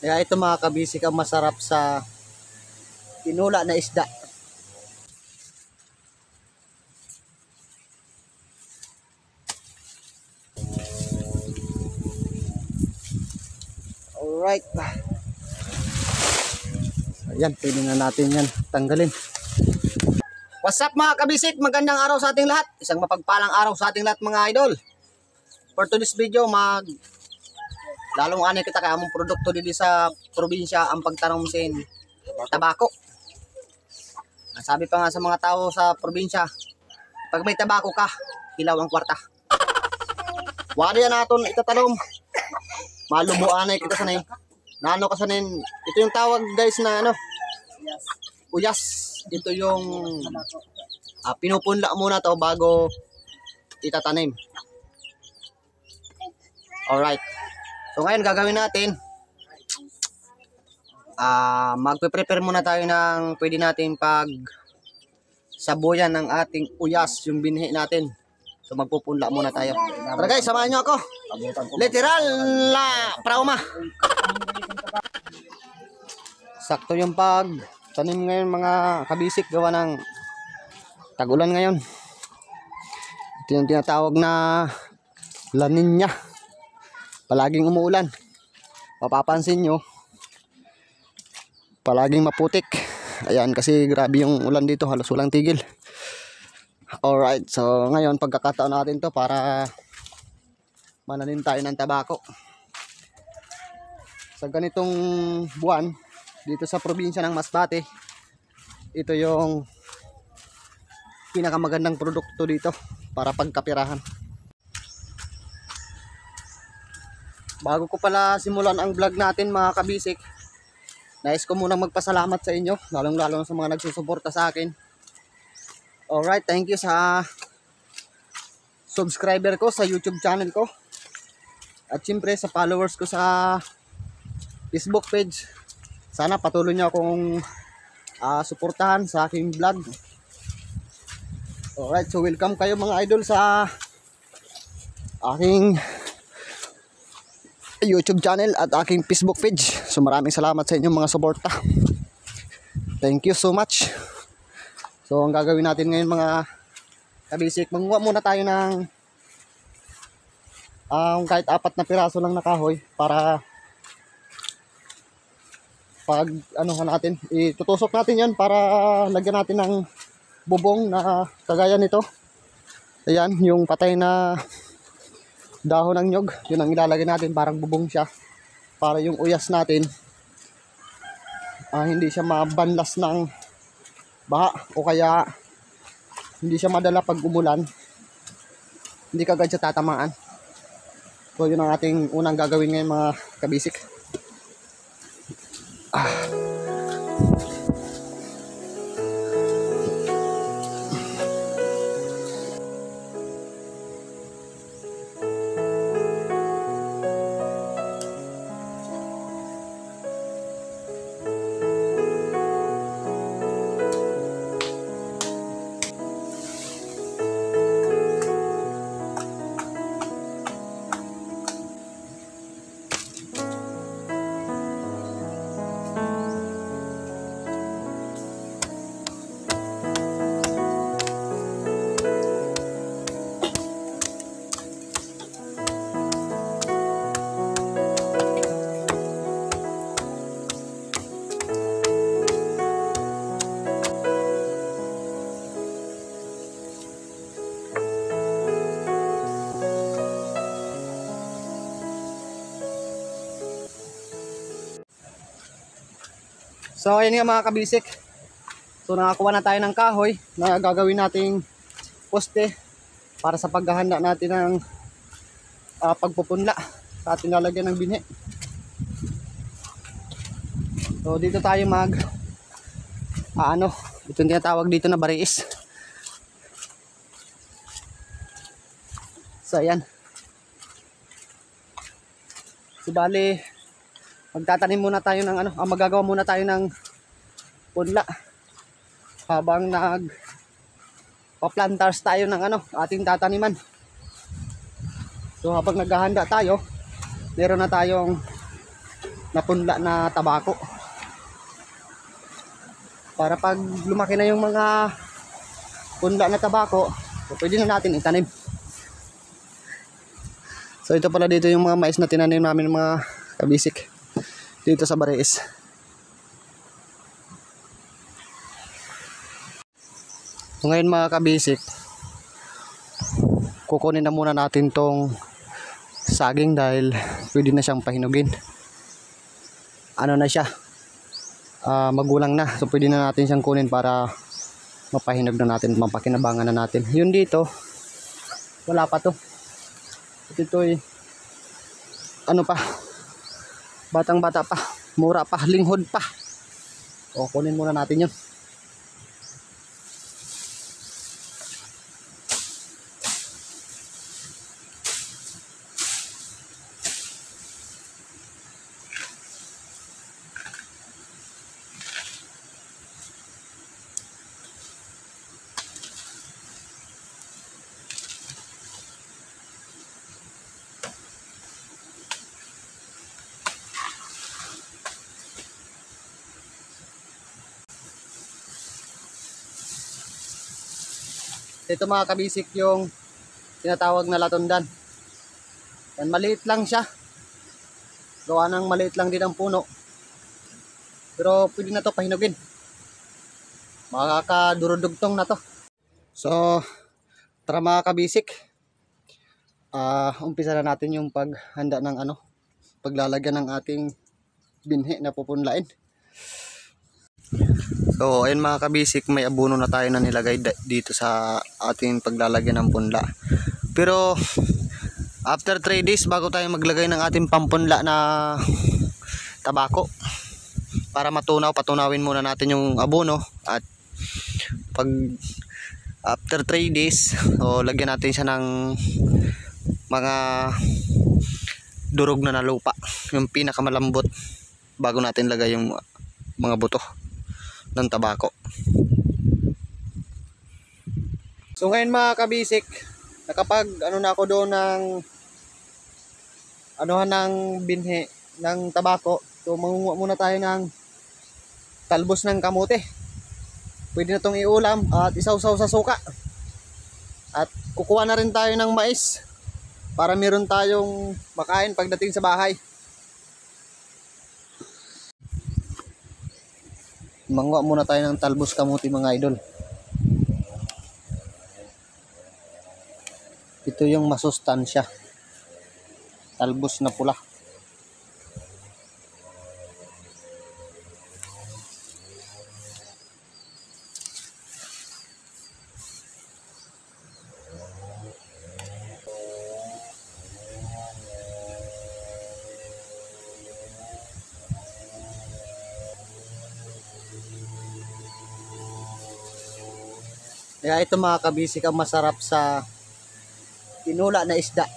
Kaya ito mga kabisik ang masarap sa tinula na isda. Alright. Ayan, pwede na natin yan tanggalin. What's up mga kabisik? Magandang araw sa ating lahat. Isang mapagpalang araw sa ating lahat mga idol. For today's video, lalong anay kita kaya among produkto dito sa probinsya ang pagtanong sin tabako. Sabi pa nga sa mga tao sa probinsya, pag may tabako ka, hilaw ang kwarta. Wala yan natin itatalong. Malubo anay kita sanay. Naano ka sanay. Ito yung tawag guys na ano? Uyas. Ito yung pinupunla muna to bago itatanim. Alright. So ngayon gagawin natin, magpe-prepare muna tayo ng pwede natin pag sabuyan ng ating uyas, yung binhi natin. So magpupunla muna tayo. Tara guys, samahan nyo ako. Literal la prauma. Sakto yung pag tanim ngayon mga kabisik, gawa ng tag-ulan ngayon. Ito yung tinatawag na La Niña. Palaging umuulan. Mapapansin nyo, palaging maputik. Ayan, kasi grabe yung ulan dito, halos walang tigil. Alright, so ngayon pagkakataon natin to para mananim tayo ng tabako. Sa ganitong buwan, dito sa probinsya ng Masbate, ito yung pinakamagandang produkto dito para pagkapirahan. Bago ko pala simulan ang vlog natin mga kabisik, nais ko munang magpasalamat sa inyo, lalong-lalo sa mga nagsusuporta sa akin. Alright, thank you sa subscriber ko sa YouTube channel ko. At siyempre sa followers ko sa Facebook page. Sana patuloy niyo akong suportahan sa aking vlog. Alright, so welcome kayo mga idol sa aking YouTube channel at aking Facebook page. So maraming salamat sa inyong mga suporta. Thank you so much. So ang gagawin natin ngayon mga kabisik, manguha muna tayo ng kahit 4 na piraso lang na kahoy para pag natin, itutusok natin yan para lagyan natin ng bubong na kagaya nito. Ayan, yung patay na dahon ng nyog, yun ang ilalagay natin, parang bubong siya para yung uyas natin hindi siya mabanlas ng baha o kaya hindi siya madala pag umulan, hindi kagad siya tatamaan. So yun ang ating unang gagawin ngayon mga kabisik. So ayun nga mga kabisik. So nakakuha na tayo ng kahoy na gagawin nating poste para sa paghahanda natin ng pagpupunla sa ating lalagyan ng binhi. So dito tayo ito yung tinatawag dito na bariis. So ayan. So bali, magtatanim muna tayo ng magagawa muna tayo ng punla habang pa-planters tayo ng ating tataniman. So habang naghahanda tayo, meron na tayong na punla na tabako. Para pag lumaki na yung mga punla na tabako, so pwede na natin itanim. So ito pala dito yung mga mais na tinanim namin mga kabisik dito sa Bareis. So ngayon mga kabisik, kukunin na muna natin tong saging dahil pwede na siyang pahinugin. Ano na siya, magulang na, so pwede na natin siyang kunin para mapahinog na natin, mapakinabangan na natin. Yun dito, wala pa to. Ito'y ano pa, batang bata pa, mura pa, linghod pa. O kunin muna natin yun. Ito mga kabisik yung tinatawag na latundan. Yan, maliit lang siya. Gawa ng maliit lang din ang puno. Pero pwede na to pahinugin. Makakadurudugtong na to. So, tara mga kabisik. Umpisa na natin yung paghanda ng paglalagyan ng ating binhi na pupunlain. So ayun mga kabisik, may abono na tayo na nilagay dito sa ating paglalagyan ng punla. Pero after 3 days bago tayo maglagay ng ating pampunla na tabako, para matunaw, patunawin muna natin yung abono. At pag after 3 days, lagyan natin siya ng mga durog na lupa, yung pinakamalambot, bago natin lagay yung mga buto ng tabako. So ngayon mga kabisik, nakapag na ako doon ng ng binhi ng tabako. So mangunguha muna tayo ng talbos ng kamote. Pwede na itong iulam at isawsaw sa suka. At kukuha na rin tayo ng mais para meron tayong makain pagdating sa bahay. Manguha muna tayo ng talbos kamuti mga idol. Ito yung masustansya. Talbos na pula. Kaya ito mga kabisik ang masarap sa tinula na isda.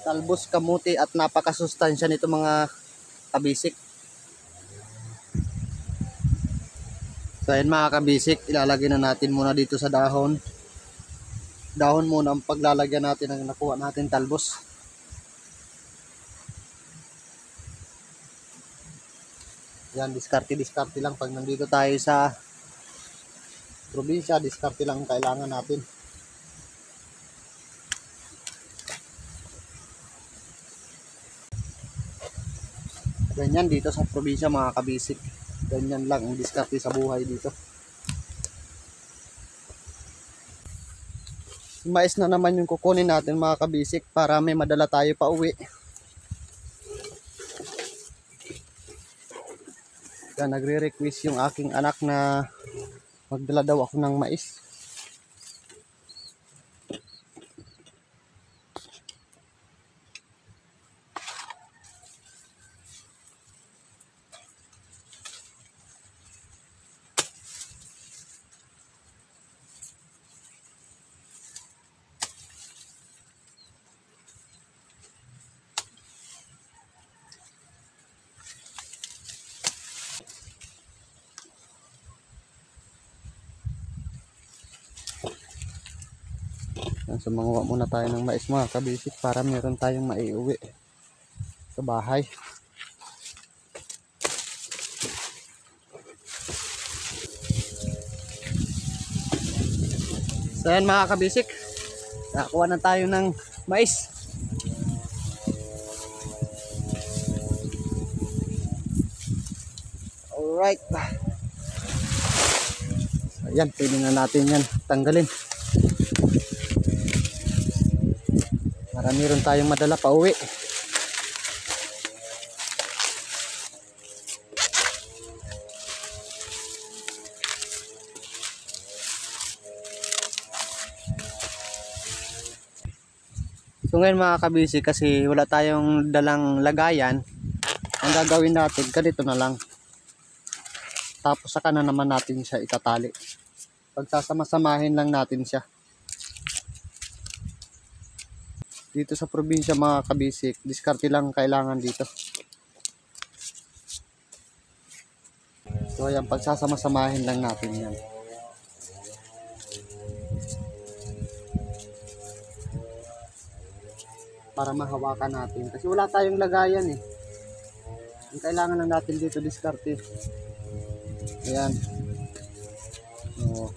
Talbos kamuti at napakasustansya nito mga kabisik. So ayan mga kabisik, ilalagay na natin muna dito sa dahon. Dahon muna ang paglalagyan natin ng nakuha natin talbos. Yan, diskarte lang pag nandito tayo sa probinsya, diskarte lang kailangan natin. Ganyan dito sa probinsya mga kabisik. Ganyan lang ang diskarte sa buhay dito. Mais na naman yung kukunin natin mga kabisik para may madala tayo pa uwi. Kaya nagre-request yung aking anak na magdala daw ako ng mais. So manguha muna tayo ng mais mga kabisik para meron tayong maiuwi. sa bahay. So yan mga kabisik, nakakuha na tayo ng mais. Alright. Ayan, pwede na natin yan tanggalin. Para meron tayong madala pa uwi. So ngayon mga kabisi, kasi wala tayong dalang lagayan, ang gagawin natin, ganito na lang. Tapos saka na naman natin siya itatali. Pagsasama-samahin lang natin siya. Dito sa probinsya mga kabisik, diskarte lang kailangan dito. So ayan, pagsasama-samahin lang natin yan. Para mahawakan natin. Kasi wala tayong lagayan eh. Ang kailangan lang natin dito, diskarte. Ayan. So,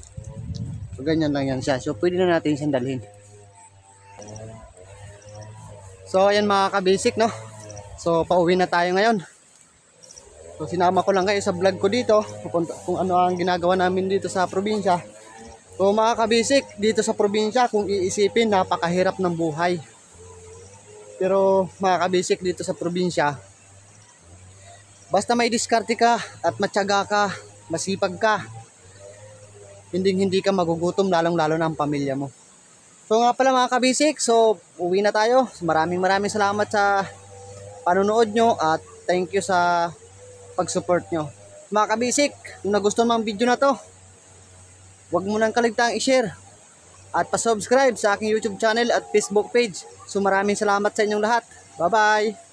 ganyan lang yan siya. So, pwede na natin siyang dalhin. So, ayan mga kabasic, no? So, pauwi na tayo ngayon. So, sinama ko lang kayo sa vlog ko dito. Kung ano ang ginagawa namin dito sa probinsya. So, mga kabasic, dito sa probinsya, kung iisipin, napakahirap ng buhay. Pero, mga kabasic, dito sa probinsya, basta may diskarte ka at matyaga ka, masipag ka, hindi ka magugutom, lalong-lalo na ang pamilya mo. So nga pala mga kabisik, so uwi na tayo. Maraming salamat sa panonood nyo at thank you sa pag-support nyo. Mga kabisik, kung nagustuhan mo ang video na to, huwag mo nang kaligtaang i-share at pa-subscribe sa aking YouTube channel at Facebook page. So maraming salamat sa inyong lahat. Bye-bye!